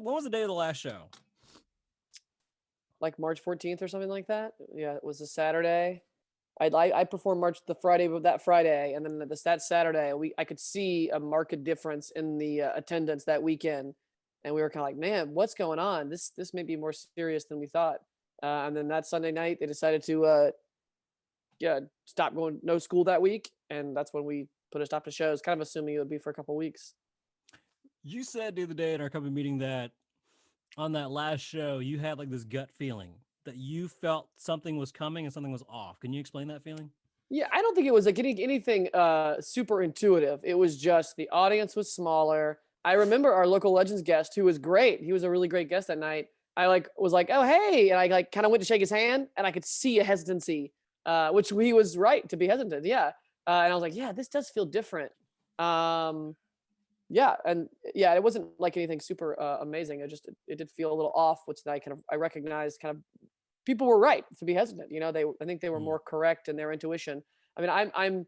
was the day of the last show? Like March 14th or something like that. Yeah, it was a Saturday. I performed that Friday, and then that Saturday I could see a marked difference in the attendance that weekend, and we were kind of like, man, what's going on? This may be more serious than we thought. And then that Sunday night, they decided to stop going, no school that week, and that's when we put a stop to shows, kind of assuming it would be for a couple weeks. You said the other day in our company meeting that on that last show, you had like this gut feeling that you felt something was coming and something was off. Can you explain that feeling? Yeah, I don't think it was like anything super intuitive. It was just the audience was smaller. I remember our local legends guest, who was great. He was a really great guest that night. I was like, oh hey, and I like kind of went to shake his hand, and I could see a hesitancy, which he was right to be hesitant. Yeah, and I was like, yeah, this does feel different. Yeah, and yeah, it wasn't like anything super amazing. It did feel a little off, which I recognized kind of people were right to be hesitant. I think they were more correct in their intuition. I mean, I'm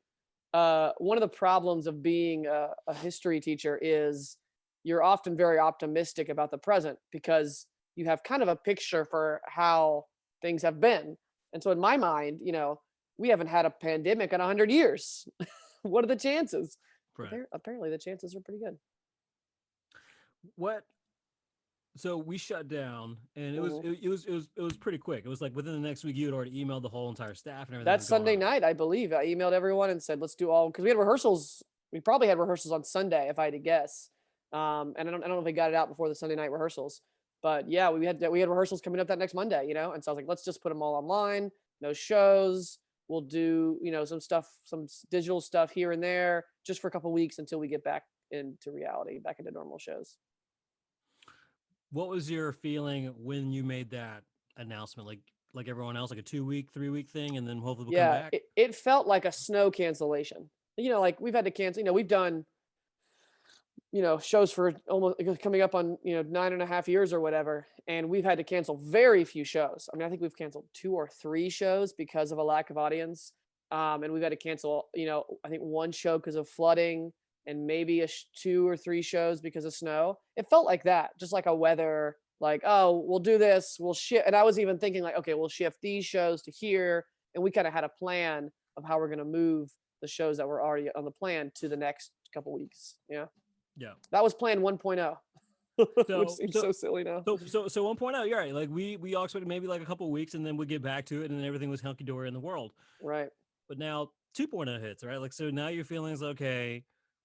one of the problems of being a history teacher is you're often very optimistic about the present because you have kind of a picture for how things have been. And so in my mind, we haven't had a pandemic in 100 years. What are the chances? Right. Apparently the chances are pretty good. So we shut down, and it was pretty quick. It was like within the next week, you had already emailed the whole entire staff and everything. That Sunday night, I believe, I emailed everyone and said, let's do all, because we had rehearsals. We probably had rehearsals on Sunday, if I had to guess. And I don't know if they got it out before the Sunday night rehearsals, but yeah, we had rehearsals coming up that next Monday, And so I was like, let's just put them all online. No shows. We'll do, some digital stuff here and there, just for a couple of weeks until we get back into reality, back into normal shows. What was your feeling when you made that announcement? Like everyone else, like a 2-week, 3-week thing, and then hopefully we'll come back? It felt like a snow cancellation. Like we've had to cancel, we've done, shows for almost coming up on, 9.5 years or whatever. And we've had to cancel very few shows. I mean, I think we've canceled 2 or 3 shows because of a lack of audience. And we've had to cancel, I think 1 show because of flooding, and maybe 2 or 3 shows because of snow. It felt like that, just like a weather, like, oh, we'll do this, we'll shift. And I was even thinking like, okay, we'll shift these shows to here. And we kind of had a plan of how we're going to move the shows that were already on the plan to the next couple weeks. Yeah. Yeah. That was plan 1.0. Which seems so silly now. So 1.0, you're right. Like we all expected maybe like a couple of weeks and then we'd get back to it and then everything was hunky-dory in the world. Right. But now 2.0 hits, right? Like, so now your feeling is okay.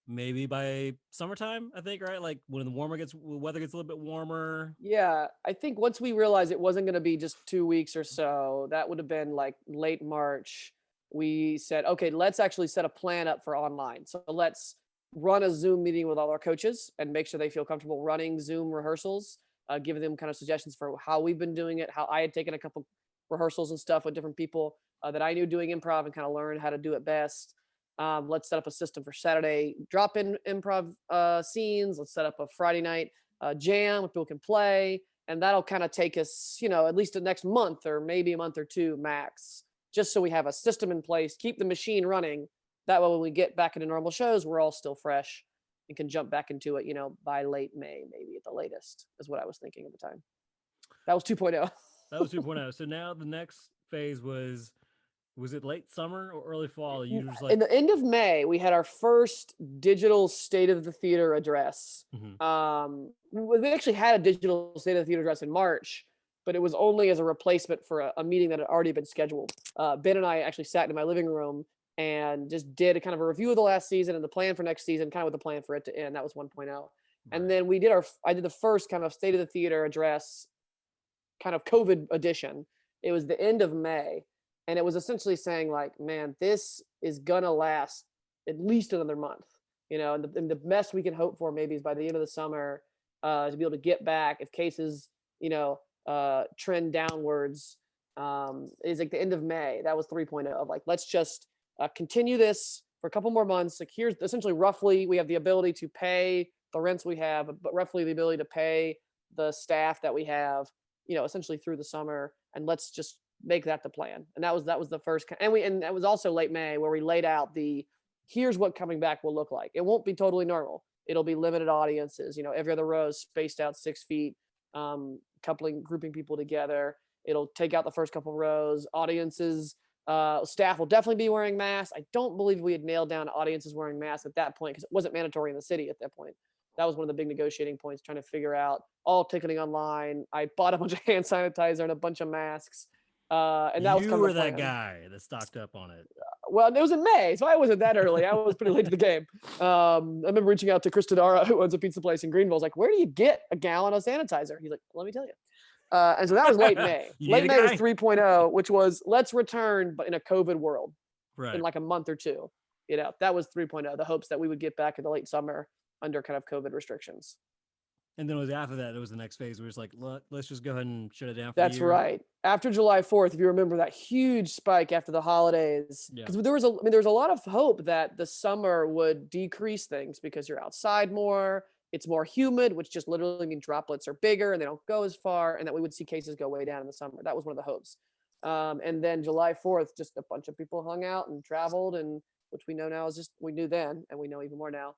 Maybe by summertime, I think, right? Like when the weather gets a little bit warmer. Yeah, I think once we realized it wasn't going to be just 2 weeks or so, that would have been like late March. We said, okay, let's actually set a plan up for online. So let's run a Zoom meeting with all our coaches and make sure they feel comfortable running Zoom rehearsals, giving them kind of suggestions for how we've been doing it, how I had taken a couple rehearsals and stuff with different people that I knew doing improv and kind of learned how to do it best. Let's set up a system for Saturday drop-in improv scenes. Let's set up a Friday night jam where people can play. And that'll kind of take us, at least the next month or maybe a month or 2 max, just so we have a system in place, keep the machine running. That way, when we get back into normal shows, we're all still fresh and can jump back into it, by late May, maybe at the latest, is what I was thinking at the time. That was 2.0. That was 2.0. So now the next phase was it late summer or early fall? You just like... In the end of May, we had our first digital State of the Theater address. Mm-hmm. We actually had a digital State of the Theater address in March, but it was only as a replacement for a meeting that had already been scheduled. Ben and I actually sat in my living room and just did a kind of a review of the last season and the plan for next season, kind of with the plan for it to end. That was 1.0. Right. And then I did the first kind of State of the Theater address, kind of COVID edition. It was the end of May. And it was essentially saying like, man, this is gonna last at least another month, and the best we can hope for maybe is by the end of the summer to be able to get back if cases, trend downwards, is like the end of May. That was 3.0 of like, let's just continue this for a couple more months. Like here's essentially roughly, we have the ability to pay the rents we have, but roughly the ability to pay the staff that we have, essentially through the summer. And let's just make that the plan. And that was the first, and that was also late May where we laid out here's what coming back will look like. It won't be totally normal. It'll be limited audiences. Every other row is spaced out 6 feet, grouping people together. It'll take out the first couple rows. Audiences, staff will definitely be wearing masks. I don't believe we had nailed down audiences wearing masks at that point because it wasn't mandatory in the city at that point. That was one of the big negotiating points, trying to figure out all ticketing online. I bought a bunch of hand sanitizer and a bunch of masks. And that was kind You of were the that plan. guy that stocked up on it. Well, it was in May, so I wasn't that early. I was pretty late to the game. I remember reaching out to Chris Tadara, who owns a pizza place in Greenville. I was like, where do you get a gallon of sanitizer? He's like, let me tell you. And so that was late May. Late May was 3.0, which was let's return, but in a COVID world, in like a month or two. That was 3.0, the hopes that we would get back in the late summer under kind of COVID restrictions. And then it was after that, it was the next phase where it's like, let's just go ahead and shut it down for That's right. After July 4th, if you remember that huge spike after the holidays, because there was a lot of hope that the summer would decrease things because you're outside more, it's more humid, which just literally means droplets are bigger and they don't go as far, and that we would see cases go way down in the summer. That was one of the hopes. And then July 4th, just a bunch of people hung out and traveled, and which we know now is just, we knew then, and we know even more now,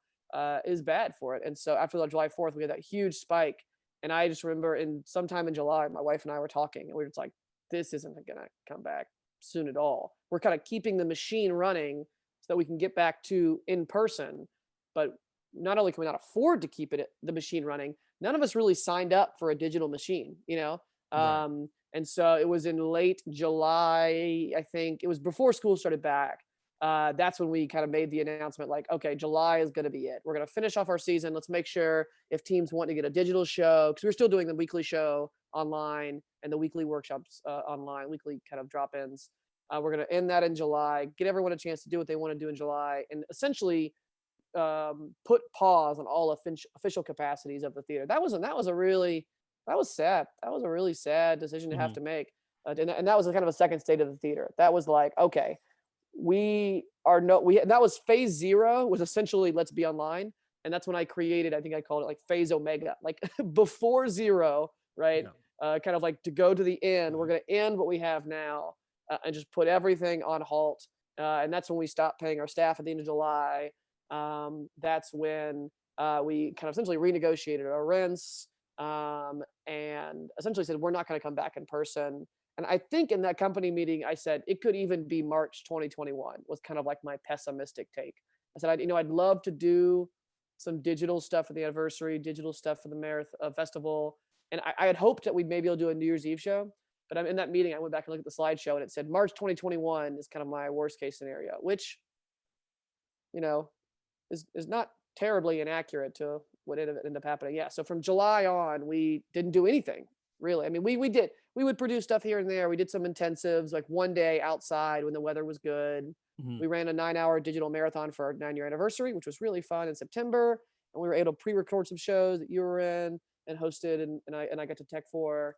is bad for it. And so after the July 4th, we had that huge spike. And I just remember sometime in July, my wife and I were talking, and we were just like, this isn't going to come back soon at all. We're kind of keeping the machine running so that we can get back to in person. But not only can we not afford to keep the machine running, none of us really signed up for a digital machine, Right. And so it was in late July, I think it was before school started back. That's when we kind of made the announcement, like, okay, July is going to be it. We're going to finish off our season. Let's make sure if teams want to get a digital show, because we're still doing the weekly show online and the weekly workshops online, weekly kind of drop-ins. We're going to end that in July, get everyone a chance to do what they want to do in July, and essentially put pause on all official capacities of the theater. That was sad. That was a really sad decision to have to make. And that was kind of a second state of the theater. That was like, okay, that was phase 0 was essentially let's be online. And that's when I created, I think I called it like phase omega, like before 0, right? Yeah. Kind of like to go to the end, we're going to end what we have now and just put everything on halt. And that's when we stopped paying our staff at the end of July. That's when we kind of essentially renegotiated our rents and essentially said, we're not going to come back in person. And I think in that company meeting, I said it could even be March 2021 was kind of like my pessimistic take. I said, I'd love to do some digital stuff for the anniversary, digital stuff for the marathon festival. And I had hoped that we'd maybe able to do a New Year's Eve show. But in that meeting, I went back and looked at the slideshow and it said March 2021 is kind of my worst case scenario, which, is not terribly inaccurate to what ended up happening. Yeah. So from July on, we didn't do anything really. I mean, we would produce stuff here and there. We did some intensives, like one day outside when the weather was good. Mm-hmm. We ran a 9-hour digital marathon for our 9-year anniversary, which was really fun in September. And we were able to pre-record some shows that you were in and hosted, and I got to tech for.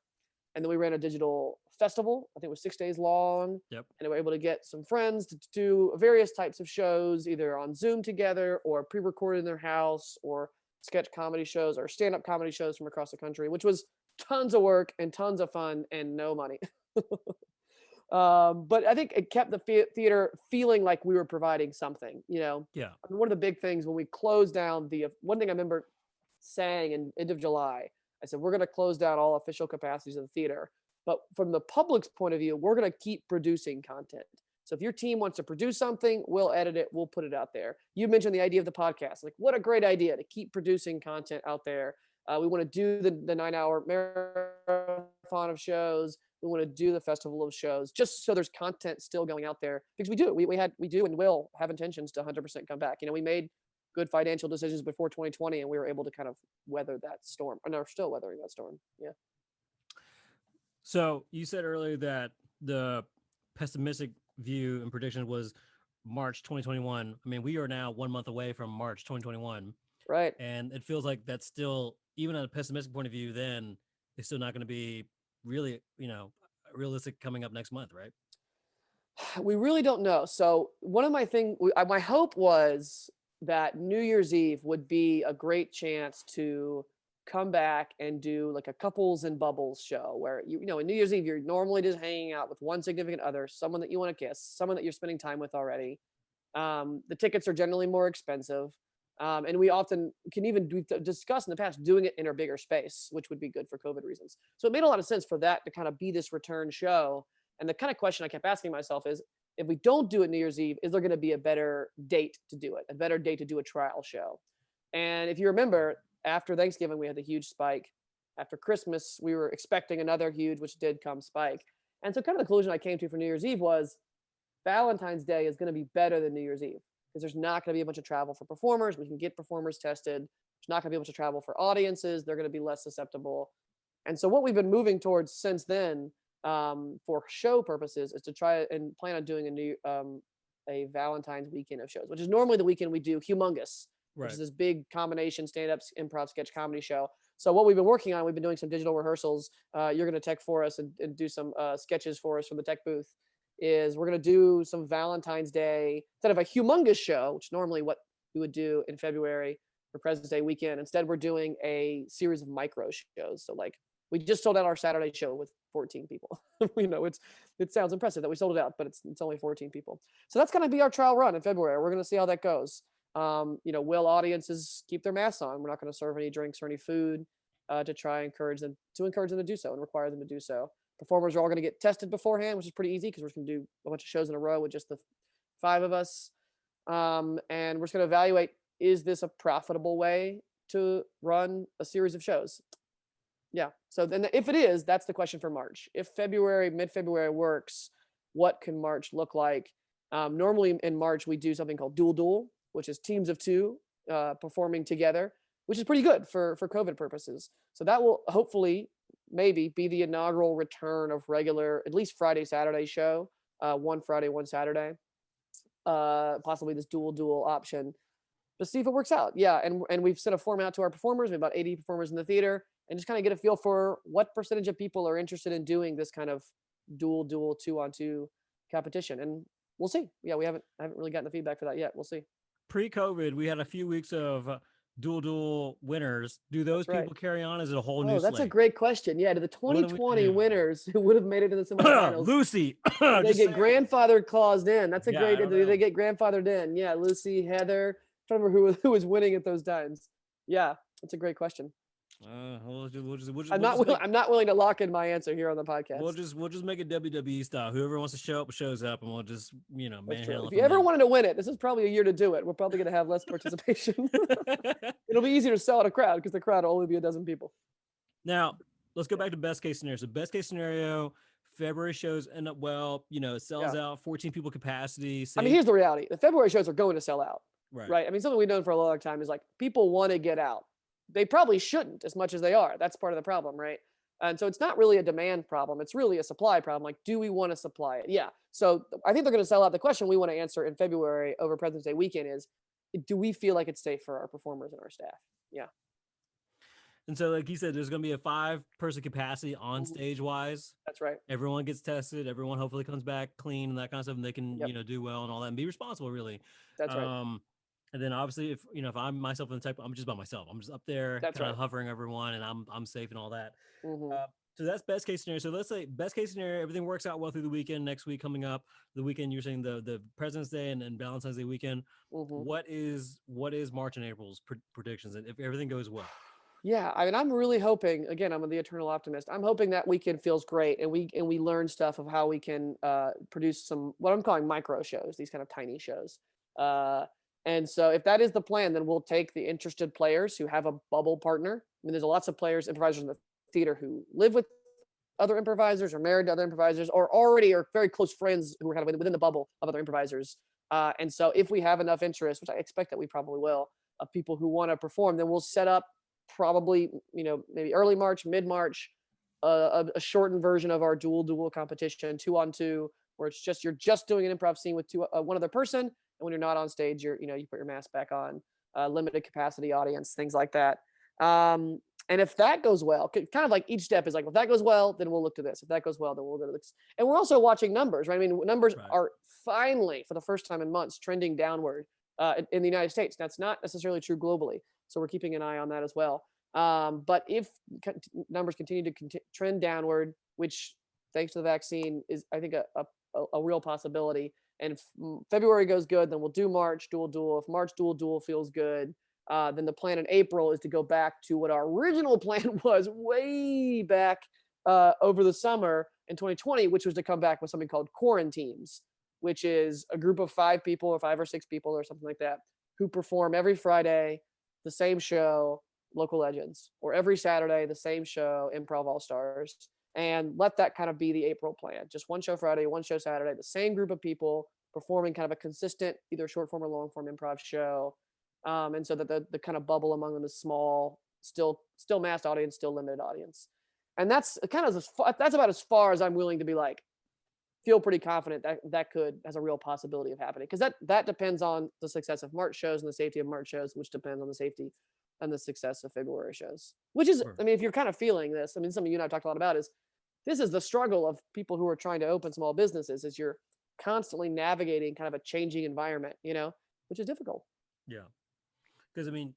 And then we ran a digital festival. I think it was 6 days long. Yep. And we were able to get some friends to do various types of shows, either on Zoom together or pre-recorded in their house, or sketch comedy shows or stand-up comedy shows from across the country, which was tons of work and tons of fun and no money. But I think it kept the theater feeling like we were providing something, Yeah. I mean, one of the big things when we closed down one thing I remember saying in end of July, I said, we're going to close down all official capacities of the theater. But from the public's point of view, we're going to keep producing content. So if your team wants to produce something, we'll edit it. We'll put it out there. You mentioned the idea of the podcast. Like, what a great idea to keep producing content out there. We want to do the 9-hour marathon of shows. We want to do the festival of shows, just so there's content still going out there, because we do. We do and will have intentions to 100% come back. We made good financial decisions before 2020, and we were able to kind of weather that storm, and are still weathering that storm. Yeah. So you said earlier that the pessimistic view and prediction was March 2021. I mean, we are now 1 month away from March 2021. Right. And it feels like that's still, even on a pessimistic point of view, then it's still not going to be really, realistic coming up next month, right? We really don't know. So one of my hope was that New Year's Eve would be a great chance to come back and do like a couples and bubbles show where in New Year's Eve, you're normally just hanging out with one significant other, someone that you want to kiss, someone that you're spending time with already. The tickets are generally more expensive. And we often can even discuss in the past doing it in a bigger space, which would be good for COVID reasons. So it made a lot of sense for that to kind of be this return show. And the kind of question I kept asking myself is, if we don't do it New Year's Eve, is there going to be a better date to do it, a better date to do a trial show? And if you remember, after Thanksgiving, we had the huge spike. After Christmas, we were expecting another huge, which did come, spike. And so kind of the conclusion I came to for New Year's Eve was Valentine's Day is going to be better than New Year's Eve, because there's not going to be a bunch of travel for performers. We can get performers tested. There's not going to be a bunch of travel for audiences. They're going to be less susceptible. And so what we've been moving towards since then, for show purposes, is to try and plan on doing a Valentine's weekend of shows, which is normally the weekend we do Humongous, which is this big combination stand-ups, improv, sketch comedy show. So what we've been working on, we've been doing some digital rehearsals. You're going to tech for us and do some sketches for us from the tech booth. Is we're going to do some Valentine's Day instead of a humongous show, which normally what we would do in February for President's Day weekend. Instead, we're doing a series of micro shows. So like we just sold out our Saturday show with 14 people. It sounds impressive that we sold it out, but it's only 14 people. So that's going to be our trial run in February. We're going to see how that goes. Will audiences keep their masks on? We're not going to serve any drinks or any food to try and encourage them to do so and require them to do so. Performers are all going to get tested beforehand, which is pretty easy because we're going to do a bunch of shows in a row with just the 5 of us. And we're just going to evaluate, is this a profitable way to run a series of shows? Yeah. So then if it is, that's the question for March. If mid-February works, what can March look like? Normally in March, we do something called dual, which is teams of 2 performing together, which is pretty good for COVID purposes. So that will hopefully maybe be the inaugural return of regular, at least Friday, Saturday show, 1 Friday, 1 Saturday, possibly this dual option, to see if it works out. Yeah. And we've sent a form out to our performers. We have about 80 performers in the theater, and just kind of get a feel for what percentage of people are interested in doing this kind of dual 2-on-2 competition. And we'll see. Yeah. I haven't really gotten the feedback for that yet. We'll see. Pre-COVID, we had a few weeks of dual winners. Do those people carry on? Is it a whole new that's slate? a great question. Yeah, to the 2020 winners who would have made it in the semifinals. Lucy. They get grandfather claused in. That's a great, they get grandfathered in. Yeah, Lucy, Heather. I don't remember who was winning at those times. Yeah, that's a great question. I'm not willing to lock in my answer here on the podcast. We'll just make it WWE style. Whoever wants to show up shows up, and we'll just manhandle. If you ever wanted to win it, this is probably a year to do it. We're probably going to have less participation. It'll be easier to sell at a crowd because the crowd will only be a dozen people. Now let's go back to best case scenario. So best case scenario, February shows end up well. It sells out, 14 people capacity. I mean, here's the reality: the February shows are going to sell out. Right. I mean, something we've known for a long time is like people want to get out. They probably shouldn't as much as they are. That's part of the problem, right? And so it's not really a demand problem. It's really a supply problem. Like, do we want to supply it? Yeah. So I think they're going to sell out. The question we want to answer in February over President's Day weekend is, do we feel like it's safe for our performers and our staff? Yeah. And so, like you said, there's going to be a 5-person capacity on stage wise. That's right. Everyone gets tested. Everyone hopefully comes back clean and that kind of stuff, and they can, do well and all that and be responsible, really. That's right. And then obviously, if I'm myself in the tech, I'm just by myself. I'm just up there, kind of hovering everyone, and I'm safe and all that. Mm-hmm. So that's best case scenario. So let's say best case scenario, everything works out well through the weekend. Next week coming up, the weekend you're saying the President's Day and Valentine's Day weekend. Mm-hmm. What is March and April's predictions, and if everything goes well? Yeah, I mean, I'm really hoping. Again, I'm the eternal optimist. I'm hoping that weekend feels great, and we learn stuff of how we can produce some what I'm calling micro shows, these kind of tiny shows. And so if that is the plan, then we'll take the interested players who have a bubble partner. I mean, there's lots of improvisers in the theater who live with other improvisers or married to other improvisers or already are very close friends who are kind of within the bubble of other improvisers. And so if we have enough interest, which I expect that we probably will, of people who want to perform, then we'll set up probably, maybe early March, mid-March, a shortened version of our dual competition, 2-on-2, where it's just, you're just doing an improv scene with one other person. And when you're not on stage, you put your mask back on, limited capacity audience, things like that. And if that goes well, kind of like each step is like, if that goes well, then we'll look to this. If that goes well, then we'll go to this. And we're also watching numbers, right? I mean, numbers are finally, for the first time in months, trending downward in the United States. That's not necessarily true globally. So we're keeping an eye on that as well. But if numbers continue to trend downward, which thanks to the vaccine is, I think, a real possibility. And if February goes good, then we'll do March dual. If March dual feels good, Then the plan in April is to go back to what our original plan was way back over the summer in 2020, which was to come back with something called Quarantines, which is a group of 5 people or 5 or 6 people or something like that who perform every Friday the same show, Local Legends, or every Saturday the same show, Improv All Stars, and let that kind of be the April plan. Just one show Friday, one show Saturday, the same group of people performing kind of a consistent either short form or long form improv show. And so that the kind of bubble among them is small, still mass audience, still limited audience. And that's kind of that's about as far as I'm willing to be like, feel pretty confident that has a real possibility of happening, because that depends on the success of March shows and the safety of March shows, which depends on the safety and the success of February shows. Which is, Sure. I mean, if you're kind of feeling this, I mean, something you and I talked a lot about is this is the struggle of people who are trying to open small businesses, is you're constantly navigating kind of a changing environment, which is difficult. Yeah. Because I mean,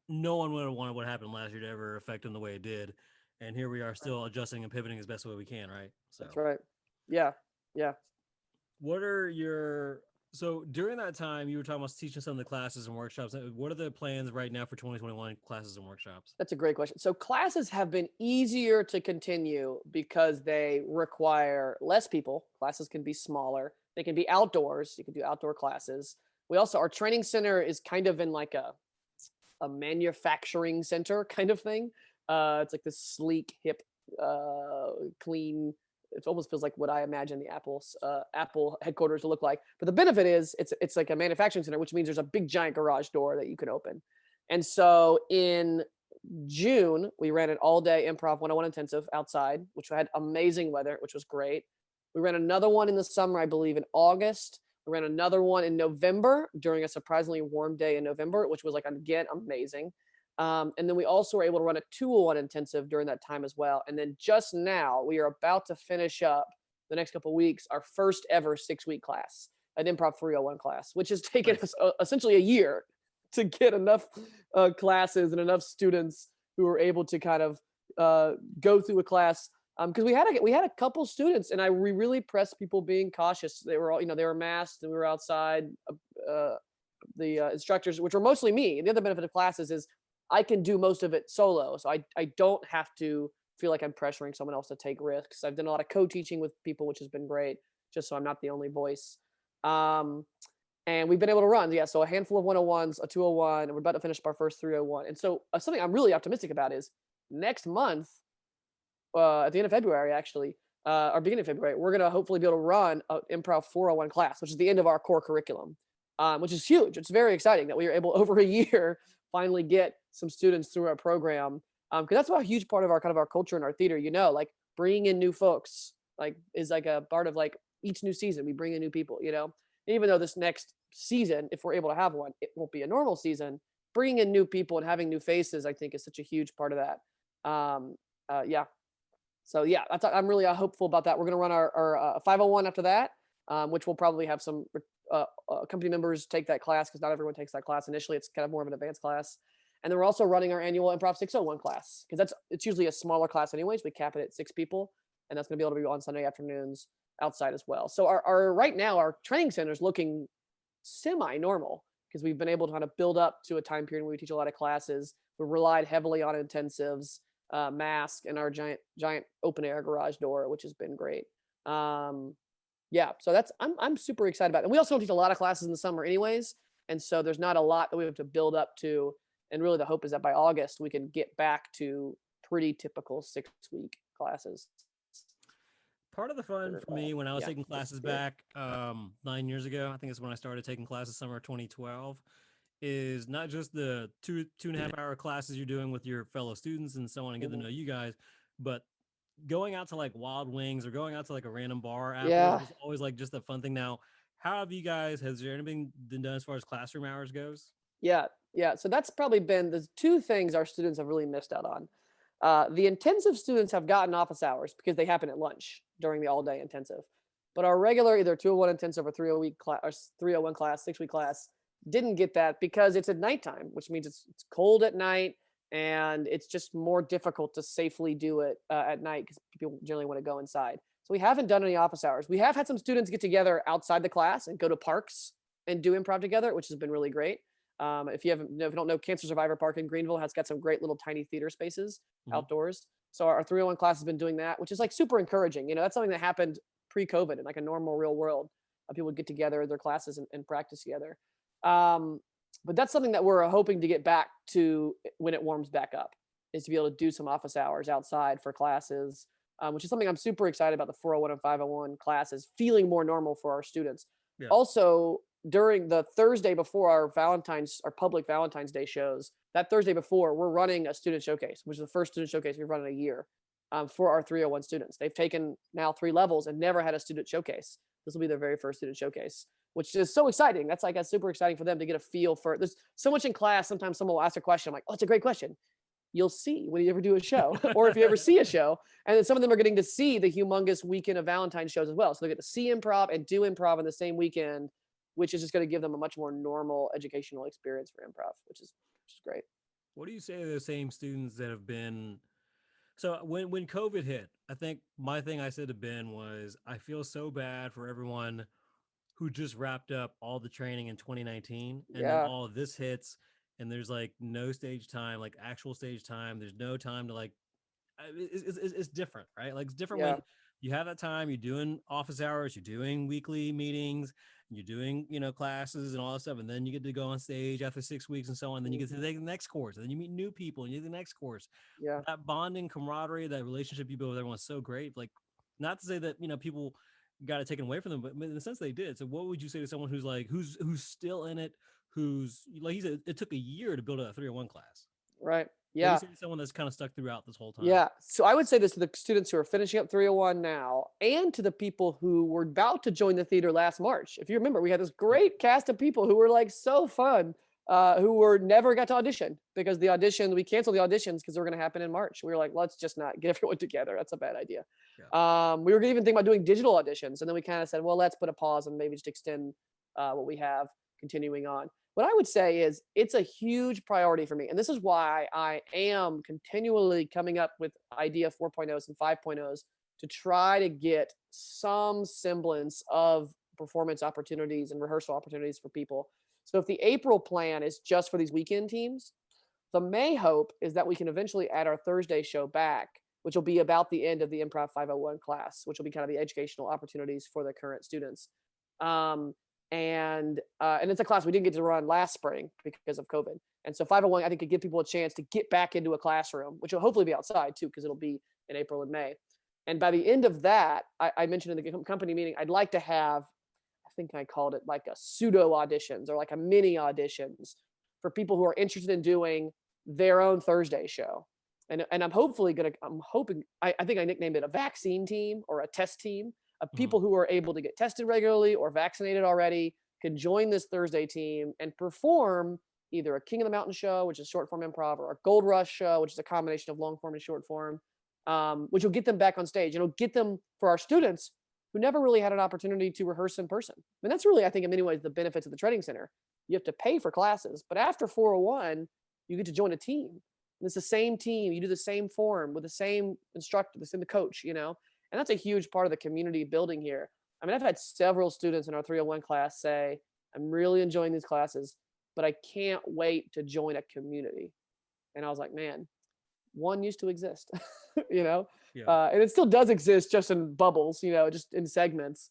no one would have wanted what happened last year to ever affect them the way it did. And here we are still adjusting and pivoting as best way we can, right? So That's right. Yeah. Yeah. what are your so during that time you were talking about teaching some of the classes and workshops. What are the plans right now for 2021 classes and workshops? That's a great question. So classes have been easier to continue because they require less people. Classes can be smaller. They can be outdoors. You can do outdoor classes. We also, our training center is kind of in like a manufacturing center kind of thing. It's like this sleek, hip, clean. It almost feels like what I imagine the Apple headquarters to look like. But the benefit is it's like a manufacturing center, which means there's a big giant garage door that you can open. And so in June, we ran an all-day Improv 101 intensive outside, which had amazing weather, which was great. We ran another one in the summer, I believe, in August. We ran another one in November during a surprisingly warm day in November, which was like, again, amazing. And then we also were able to run a 201 intensive during that time as well. And then just now, we are about to finish up the next couple of weeks our first ever 6-week class, an Improv 301 class, which has taken us essentially a year to get enough classes and enough students who are able to kind of go through a class. Because we had a couple students, and we really pressed people being cautious. They were all, they were masked, and we were outside. The instructors, which were mostly me. The other benefit of classes is I can do most of it solo, so I don't have to feel like I'm pressuring someone else to take risks. I've done a lot of co-teaching with people, which has been great, just so I'm not the only voice. And we've been able to run, so a handful of 101s, a 201, and we're about to finish up our first 301. And so something I'm really optimistic about is next month, at the end of February, actually, or beginning of February, we're going to hopefully be able to run an Improv 401 class, which is the end of our core curriculum, which is huge. It's very exciting that we were able, over a year, finally get some students through our program. Because that's a huge part of our culture in our theater, like bringing in new folks, is like a part of like each new season, we bring in new people, even though this next season, if we're able to have one, it won't be a normal season. Bringing in new people and having new faces, I think, is such a huge part of that. Yeah. So yeah, I'm really hopeful about that. We're going to run our 501 after that, which will probably have some company members take that class, because not everyone takes that class initially. It's kind of more of an advanced class. And then we're also running our annual Improv 601 class, because it's usually a smaller class anyways. We cap it at 6 people, and that's going to be able to be on Sunday afternoons outside as well. So our right now, our training center is looking semi-normal, because we've been able to kind of build up to a time period where we teach a lot of classes. We relied heavily on intensives, mask, and our giant open air garage door, which has been great. Yeah, so I'm super excited about it. And we also don't teach a lot of classes in the summer anyways, and so there's not a lot that we have to build up to. And really the hope is that by August we can get back to pretty typical 6-week classes. Part of the fun for me when I was taking classes back 9 years ago, I think it's when I started taking classes summer 2012, is not just the 2.5 hour classes you're doing with your fellow students and so on and get to know you guys, but going out to like Wild Wings or going out to like a random bar afterwards was always like just a fun thing. Now, how have you guys, has there anything been done as far as classroom hours goes? Yeah. So that's probably been the 2 things our students have really missed out on. The intensive students have gotten office hours because they happen at lunch during the all-day intensive. But our regular either 201 intensive or 301 class, or 301 class, 6-week class, didn't get that because it's at nighttime, which means it's cold at night, and it's just more difficult to safely do it at night because people generally want to go inside. So we haven't done any office hours. We have had some students get together outside the class and go to parks and do improv together, which has been really great. If you don't know, Cancer Survivor Park in Greenville has got some great little tiny theater spaces outdoors. So our 301 class has been doing that, which is like super encouraging. That's something that happened pre-COVID in like a normal real world. People would get together in their classes and practice together. But that's something that we're hoping to get back to when it warms back up, is to be able to do some office hours outside for classes, which is something I'm super excited about. The 401 and 501 classes feeling more normal for our students. Yeah. Also, during the Thursday before our public Valentine's Day shows, that Thursday before, we're running a student showcase, which is the first student showcase we've run in a year for our 301 students. They've taken now 3 levels and never had a student showcase. This will be their very first student showcase, which is so exciting. That's super exciting for them to get a feel for it. There's so much in class. Sometimes someone will ask a question. I'm like, oh, it's a great question. You'll see when you ever do a show, or if you ever see a show. And then some of them are getting to see the humongous weekend of Valentine's shows as well. So they get to see improv and do improv in the same weekend, which is just going to give them a much more normal educational experience for improv, which is great. What do you say to the same students that have been? So when COVID hit, I think my thing I said to Ben was, I feel so bad for everyone who just wrapped up all the training in 2019, and then all of this hits, and there's like no stage time, like actual stage time. There's no time to like, it's different, right? Like it's different when you have that time, you're doing office hours, you're doing weekly meetings, you're doing, classes and all that stuff. And then you get to go on stage after 6 weeks and so on. Then you get to take the next course, and then you meet new people and you do the next course. Yeah. That bonding, camaraderie, that relationship you build with everyone's so great. Like, not to say that, people got it taken away from them, but in the sense they did. So what would you say to someone who's like, who's still in it, who's like, he said it took a year to build a 301 class. Right. Yeah. What do you say to someone that's kind of stuck throughout this whole time? Yeah. So I would say this to the students who are finishing up 301 now, and to the people who were about to join the theater last March. If you remember, we had this great cast of people who were like so fun, who were never got to audition, because we canceled the auditions because they were going to happen in March. We were like, let's just not get everyone together. That's a bad idea. Yeah. We were even thinking about doing digital auditions. And then we kind of said, well, let's put a pause and maybe just extend what we have continuing on. What I would say is it's a huge priority for me. And this is why I am continually coming up with idea 4.0s and 5.0s to try to get some semblance of performance opportunities and rehearsal opportunities for people. So if the April plan is just for these weekend teams, the May hope is that we can eventually add our Thursday show back, which will be about the end of the Improv 501 class, which will be kind of the educational opportunities for the current students. And it's a class we didn't get to run last spring because of COVID. And so 501, I think, could give people a chance to get back into a classroom, which will hopefully be outside too, because it'll be in April and May. And by the end of that, I mentioned in the company meeting, I'd like to have, I think I called it like a pseudo auditions or like a mini auditions for people who are interested in doing their own Thursday show. And I'm hoping, I think I nicknamed it a vaccine team or a test team. Of people who are able to get tested regularly or vaccinated already can join this Thursday team and perform either a King of the Mountain show, which is short form improv, or a Gold Rush show, which is a combination of long form and short form, which will get them back on stage. It'll get them, for our students who never really had an opportunity to rehearse in person. And that's really, I think, in many ways, the benefits of the training center. You have to pay for classes, but after 401, you get to join a team. And it's the same team. You do the same form with the same instructor, the same coach, And that's a huge part of the community building here. I mean, I've had several students in our 301 class say, I'm really enjoying these classes, but I can't wait to join a community. And I was like, man, one used to exist, Yeah. And it still does exist, just in bubbles, just in segments.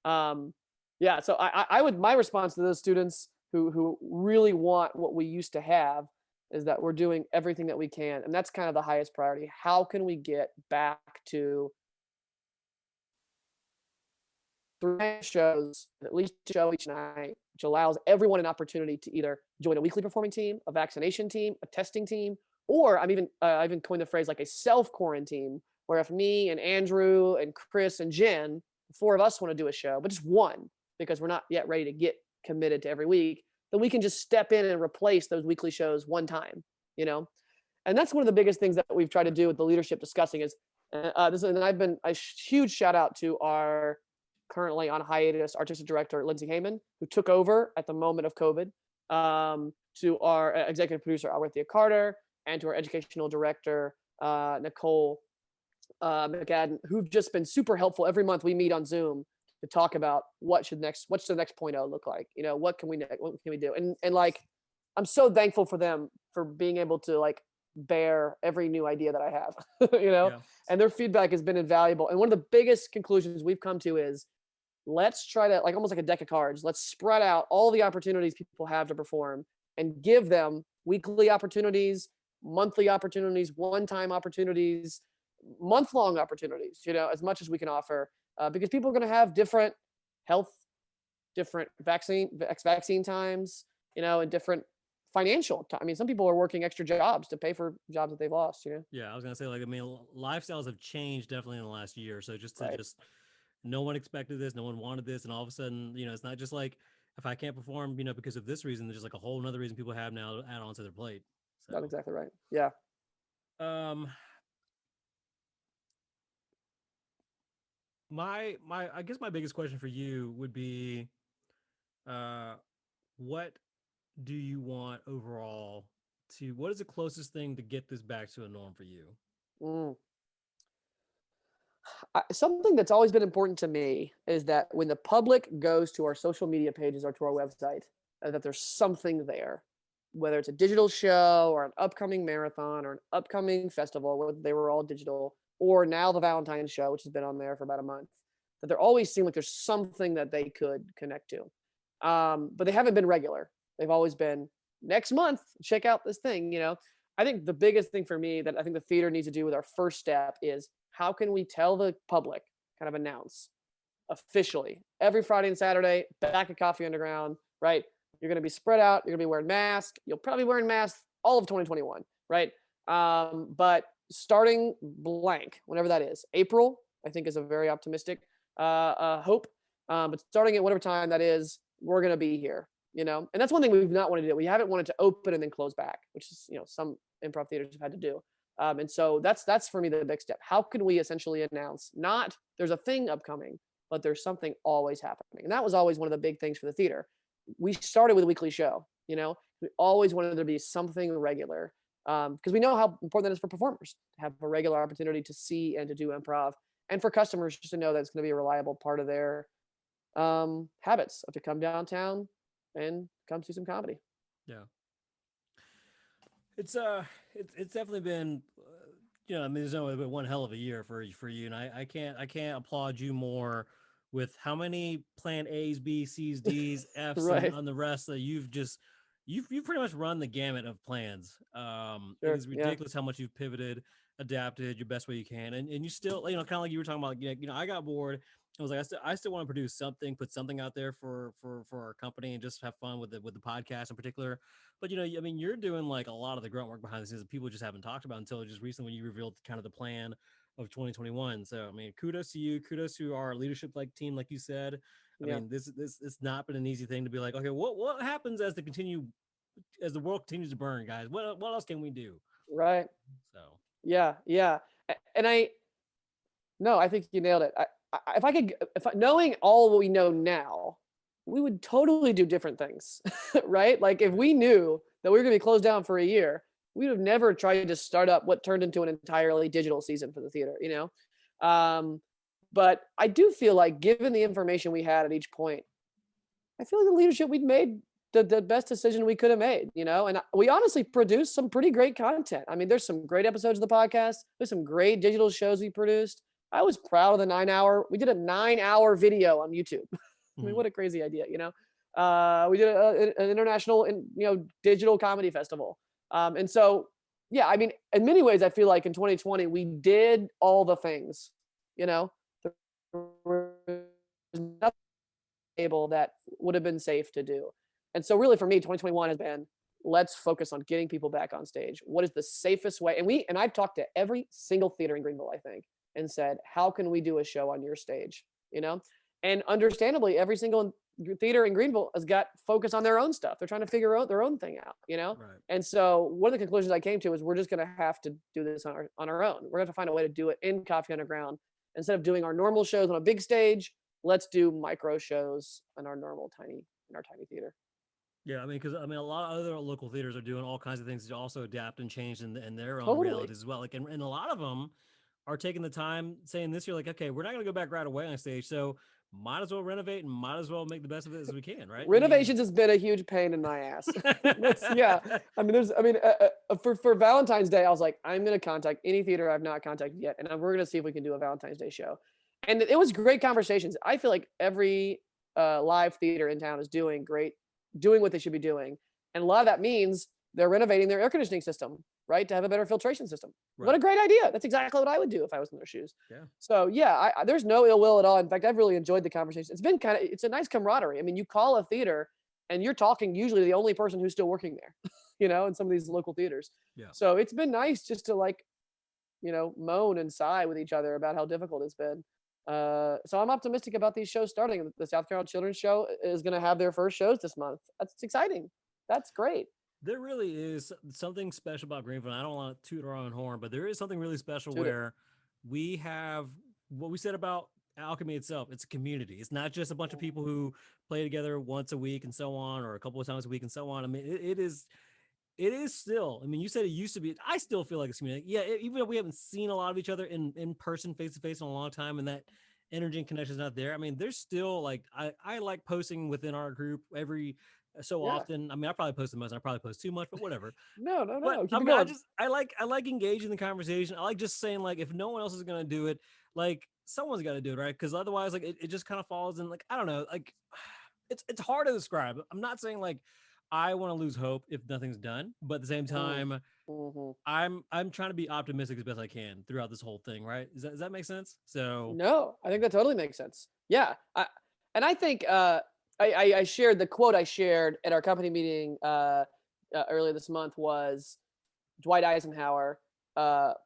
So my response to those students who really want what we used to have is that we're doing everything that we can. And that's kind of the highest priority. How can we get back to 3 shows, at least a show each night, which allows everyone an opportunity to either join a weekly performing team, a vaccination team, a testing team, or I even coined the phrase like a self-quarantine, where if me and Andrew and Chris and Jen, the 4 of us want to do a show, but just one, because we're not yet ready to get committed to every week, then we can just step in and replace those weekly shows one time, And that's one of the biggest things that we've tried to do with the leadership discussing is and I've been a huge shout out to our currently on hiatus artistic director, Lindsay Heyman, who took over at the moment of COVID, to our executive producer, Althea Carter, and to our educational director, Nicole McAdden, who've just been super helpful. Every month we meet on Zoom to talk about what's the next 0.0 look like? What can we do? And like, I'm so thankful for them for being able to like bear every new idea that I have, Yeah. and their feedback has been invaluable. And one of the biggest conclusions we've come to is let's try to, like, almost like a deck of cards. Let's spread out all the opportunities people have to perform and give them weekly opportunities, monthly opportunities, one-time opportunities, month-long opportunities, as much as we can offer, because people are going to have different health, different vaccine times, and different financial time. I mean, some people are working extra jobs to pay for jobs that they've lost, Yeah, I was gonna say, like, I mean, lifestyles have changed definitely in the last year. So Right. no one expected this, no one wanted this, and all of a sudden, it's not just like if I can't perform, because of this reason, there's just like a whole another reason people have now to add on to their plate. That's So, exactly right. Yeah. um, I guess my biggest question for you would be, uh, what do you want overall to? What is the closest thing to get this back to a norm for you? Mm. Something that's always been important to me is that when the public goes to our social media pages or to our website, that there's something there, whether it's a digital show or an upcoming marathon or an upcoming festival, whether they were all digital, or now the Valentine's show, which has been on there for about a month, that there always seem like there's something that they could connect to. But they haven't been regular. They've always been next month, check out this thing. I think the biggest thing for me that I think the theater needs to do with our first step is how can we tell the public, kind of announce officially every Friday and Saturday back at Coffee Underground, right? You're going to be spread out. You're going to be wearing masks. You'll probably be wearing masks all of 2021, right? But starting blank, whenever that is, April, I think is a very optimistic hope. But starting at whatever time that is, we're going to be here, and that's one thing we've not wanted to do. We haven't wanted to open and then close back, which is, some improv theaters have had to do. And so that's for me the big step. How can we essentially announce not there's a thing upcoming, but there's something always happening? And that was always one of the big things for the theater. We started with a weekly show, we always wanted there to be something regular, because we know how important that is for performers to have a regular opportunity to see and to do improv, and for customers just to know that it's going to be a reliable part of their habits of to come downtown and come see some comedy. Yeah. It's definitely been, I mean, there's only been one hell of a year for you, and I can't applaud you more with how many plan A's, B, C's, D's, F's, and Right. on the rest that you've pretty much run the gamut of plans. It Sure. is Yeah. ridiculous how much you've pivoted, adapted your best way you can, and you still, kind of like you were talking about, I got bored. I was like, I still want to produce something, put something out there for our company, and just have fun with the podcast in particular. But I mean, you're doing like a lot of the grunt work behind the scenes that people just haven't talked about until just recently when you revealed kind of the plan of 2021. So I mean, kudos to you, kudos to our leadership team, like you said. I Yeah. mean, this it's not been an easy thing to be like, okay, what happens as the world continues to burn, guys? What else can we do? Right. So Yeah. Yeah. And no, I think you nailed it. If I could, knowing all what we know now, we would totally do different things, right? Like if we knew that we were going to be closed down for a year, we would have never tried to start up what turned into an entirely digital season for the theater. But I do feel like, given the information we had at each point, I feel like the leadership we'd made the best decision we could have made, and we honestly produced some pretty great content. I mean, there's some great episodes of the podcast. There's some great digital shows we produced. I was proud of the 9-hour. We did a 9-hour video on YouTube. I mean, what a crazy idea. We did an international, digital comedy festival. And so, yeah, I mean, in many ways, I feel like in 2020, we did all the things, there was nothing able that would have been safe to do. And so really for me, 2021 has been, let's focus on getting people back on stage. What is the safest way? And I've talked to every single theater in Greenville, I think, and said, how can we do a show on your stage? And understandably, every single theater in Greenville has got focus on their own stuff. They're trying to figure out their own thing out. Right. And so one of the conclusions I came to is we're just going to have to do this on our own. We're going to have to find a way to do it in Coffee Underground. Instead of doing our normal shows on a big stage, let's do micro shows in our tiny theater. Yeah, I mean, because a lot of other local theaters are doing all kinds of things to also adapt and change in their own Totally. realities as well. Like, and a lot of them are taking the time saying this year, like, okay, we're not going to go back right away on stage. So might as well renovate and might as well make the best of it as we can, right? Renovations has been a huge pain in my ass. Yeah. I mean, for Valentine's Day, I was like, I'm going to contact any theater I've not contacted yet. And we're going to see if we can do a Valentine's Day show. And it was great conversations. I feel like every live theater in town is doing what they should be doing. And a lot of that means they're renovating their air conditioning system, right? To have a better filtration system. Right. What a great idea. That's exactly what I would do if I was in their shoes. Yeah. So yeah, there's no ill will at all. In fact, I've really enjoyed the conversation. It's a nice camaraderie. I mean, you call a theater and you're talking usually the only person who's still working there, in some of these local theaters. Yeah. So it's been nice just to moan and sigh with each other about how difficult it's been. So I'm optimistic about these shows starting. The South Carolina Children's Show is going to have their first shows this month. That's exciting. That's great. There really is something special about Greenville. I don't want to toot our own horn, but there is something really special where we have what we said about Alchemy itself. It's a community. It's not just a bunch of people who play together once a week and so on, or a couple of times a week and so on. I mean, it is still, I mean, you said it used to be, I still feel like it's community. Yeah, even if we haven't seen a lot of each other in person, face to face in a long time, and that energy and connection is not there. I mean, there's still I like posting within our group every so often. I mean, I probably post the most. I probably post too much, but whatever. No. But, I like engaging the conversation. I like just saying if no one else is gonna do it, someone's got to do it, right? Because otherwise, it just kind of falls in I don't know, it's hard to describe. I'm not saying I want to lose hope if nothing's done, but at the same time, I'm trying to be optimistic as best I can throughout this whole thing, right? Does that make sense? So no, I think that totally makes sense. Yeah, I think I shared the quote I shared at our company meeting earlier this month was Dwight Eisenhower.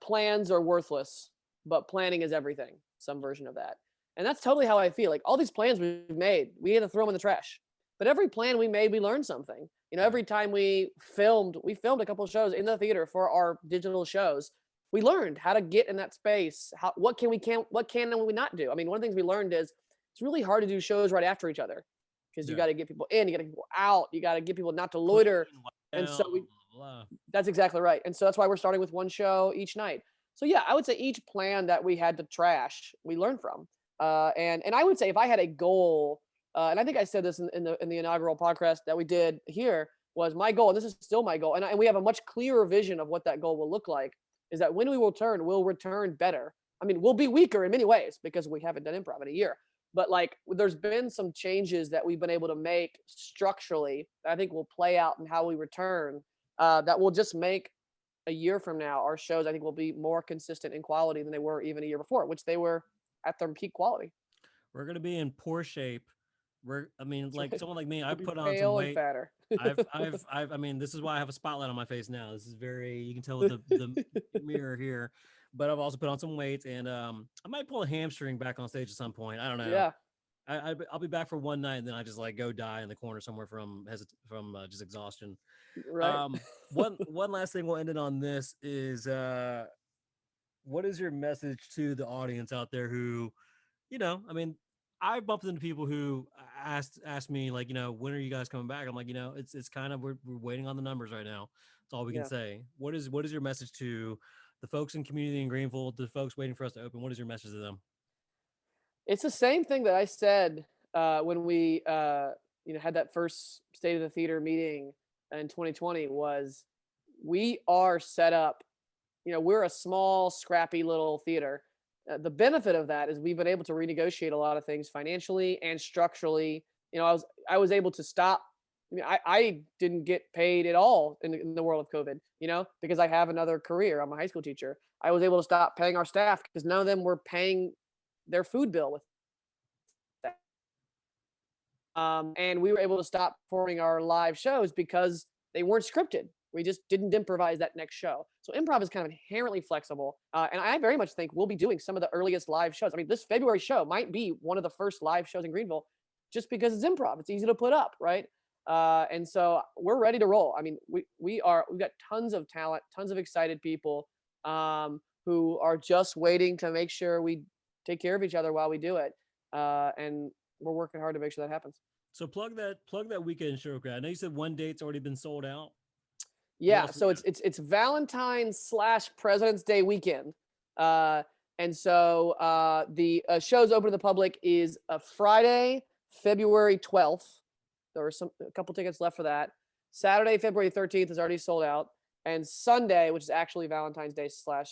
Plans are worthless, but planning is everything. Some version of that, and that's totally how I feel. All these plans we've made, we had to throw them in the trash. But every plan we made, we learned something. Every time we filmed a couple of shows in the theater for our digital shows. We learned how to get in that space. What can we not do? I mean, one of the things we learned is it's really hard to do shows right after each other because you got to get people in, you got to get people out, you got to get people not to loiter. And so that's exactly right. And so that's why we're starting with one show each night. So yeah, I would say each plan that we had to trash, we learned from. And I would say if I had a goal. And I think I said this in the inaugural podcast that we did here was my goal, and this is still my goal, and we have a much clearer vision of what that goal will look like, is that when we return, we'll return better. I mean, we'll be weaker in many ways because we haven't done improv in a year. But there's been some changes that we've been able to make structurally that I think will play out in how we return that will just make a year from now, our shows, I think, will be more consistent in quality than they were even a year before, which they were at their peak quality. We're going to be in poor shape. Someone like me, I put on some weight. Fatter. I mean, this is why I have a spotlight on my face now. This is you can tell with the mirror here, but I've also put on some weight, and I might pull a hamstring back on stage at some point. I don't know. Yeah. I'll be back for one night, and then I just go die in the corner somewhere from just exhaustion. Right. One last thing we'll end it on this is what is your message to the audience out there who, I mean, I bumped into people who asked me when are you guys coming back? I'm like, it's kind of we're waiting on the numbers right now. That's all we can say. What is your message to the folks in community in Greenville, the folks waiting for us to open? What is your message to them? It's the same thing that I said when we had that first State of the Theater meeting in 2020 was we are set up. We're a small, scrappy little theater. The benefit of that is we've been able to renegotiate a lot of things financially and structurally. I was able to stop. I mean, I didn't get paid at all in the world of COVID, because I have another career. I'm a high school teacher. I was able to stop paying our staff because none of them were paying their food bill with that. And we were able to stop performing our live shows because they weren't scripted. We just didn't improvise that next show. So improv is kind of inherently flexible. And I very much think we'll be doing some of the earliest live shows. I mean, this February show might be one of the first live shows in Greenville just because it's improv. It's easy to put up, right? And so we're ready to roll. I mean, we've got tons of talent, tons of excited people who are just waiting to make sure we take care of each other while we do it. And we're working hard to make sure that happens. So plug that weekend show. I know you said one date's already been sold out. Yeah, so it's Valentine's / President's Day weekend. And so the shows open to the public is Friday, February 12th. There are a couple tickets left for that. Saturday, February 13th is already sold out. And Sunday, which is actually Valentine's Day / I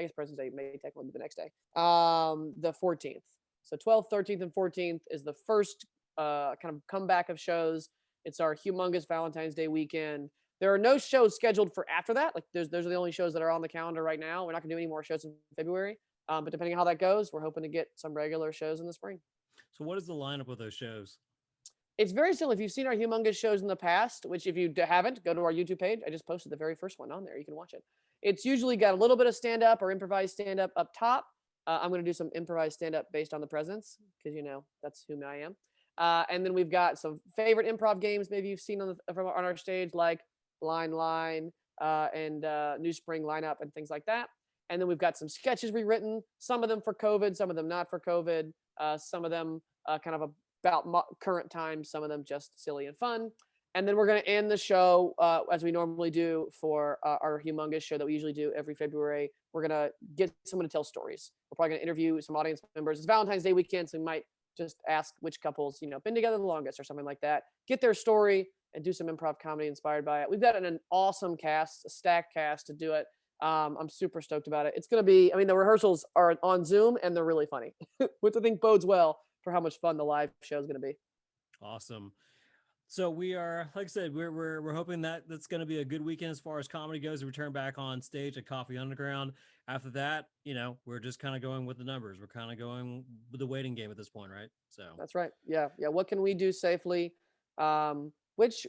guess President's Day may technically be the next day, the 14th. So 12th, 13th, and 14th is the first kind of comeback of shows. It's our humongous Valentine's Day weekend. There are no shows scheduled for after that. Like those are the only shows that are on the calendar right now. We're not going to do any more shows in February. But depending on how that goes, we're hoping to get some regular shows in the spring. So what is the lineup of those shows? It's very simple. If you've seen our humongous shows in the past, which if you haven't, go to our YouTube page. I just posted the very first one on there. You can watch it. It's usually got a little bit of stand-up or improvised stand-up up top. I'm going to do some improvised stand-up based on the presidents because, that's who I am. And then we've got some favorite improv games maybe you've seen on our stage, like Line, and New Spring Lineup and things like that. And then we've got some sketches rewritten, some of them for COVID, some of them not for COVID, some of them kind of about current times, some of them just silly and fun. And then we're going to end the show as we normally do for our humongous show that we usually do every February. We're going to get someone to tell stories. We're probably going to interview some audience members. It's Valentine's Day weekend, so we might just ask which couples, been together the longest or something like that. Get their story and do some improv comedy inspired by it. We've got an awesome cast, a stacked cast to do it. I'm super stoked about it. It's going to be, the rehearsals are on Zoom and they're really funny, which I think bodes well for how much fun the live show is going to be. Awesome. So we are, like I said, we're hoping that that's going to be a good weekend as far as comedy goes. We return back on stage at Coffee Underground. After that, we're just kind of going with the numbers. We're kind of going with the waiting game at this point, right? So that's right. Yeah. What can we do safely? Which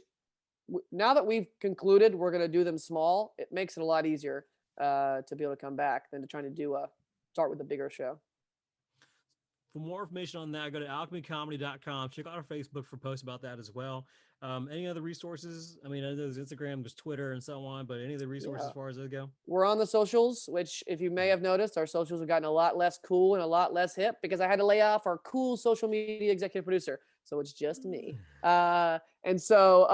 now that we've concluded we're going to do them small, it makes it a lot easier to be able to come back than to trying to start with a bigger show. For more information on that, go to alchemycomedy.com. Check out our Facebook for posts about that as well. Any other resources? I know there's Instagram, there's Twitter and so on, but any of the resources as far as those go? We're on the socials, which if you may have noticed, our socials have gotten a lot less cool and a lot less hip because I had to lay off our cool social media executive producer. So it's just me. And so,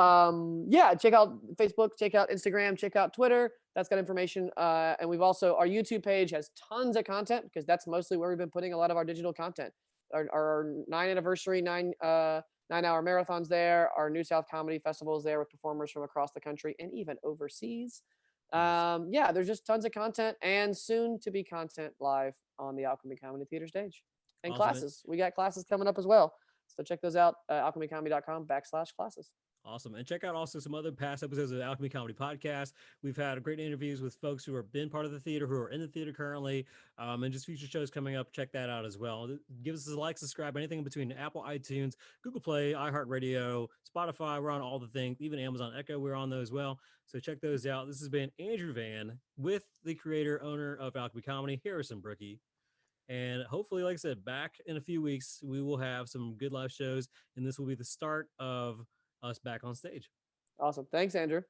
check out Facebook, check out Instagram, check out Twitter. That's got information. And we've also, our YouTube page has tons of content because that's mostly where we've been putting a lot of our digital content. Our 9th anniversary, 9-hour marathons there. Our New South Comedy Festival is there with performers from across the country and even overseas. There's just tons of content and soon to be content live on the Alchemy Comedy Theater stage. And awesome. Classes. We got classes coming up as well. So check those out, alchemycomedy.com/classes. Awesome. And check out also some other past episodes of the Alchemy Comedy Podcast. We've had great interviews with folks who have been part of the theater, who are in the theater currently, and just future shows coming up. Check that out as well. Give us a like, subscribe, anything in between Apple, iTunes, Google Play, iHeartRadio, Spotify. We're on all the things, even Amazon Echo. We're on those as well. So check those out. This has been Andrew Van with the creator, owner of Alchemy Comedy, Harrison Brookie. And hopefully, like I said, back in a few weeks, we will have some good live shows, and this will be the start of us back on stage. Awesome. Thanks, Andrew.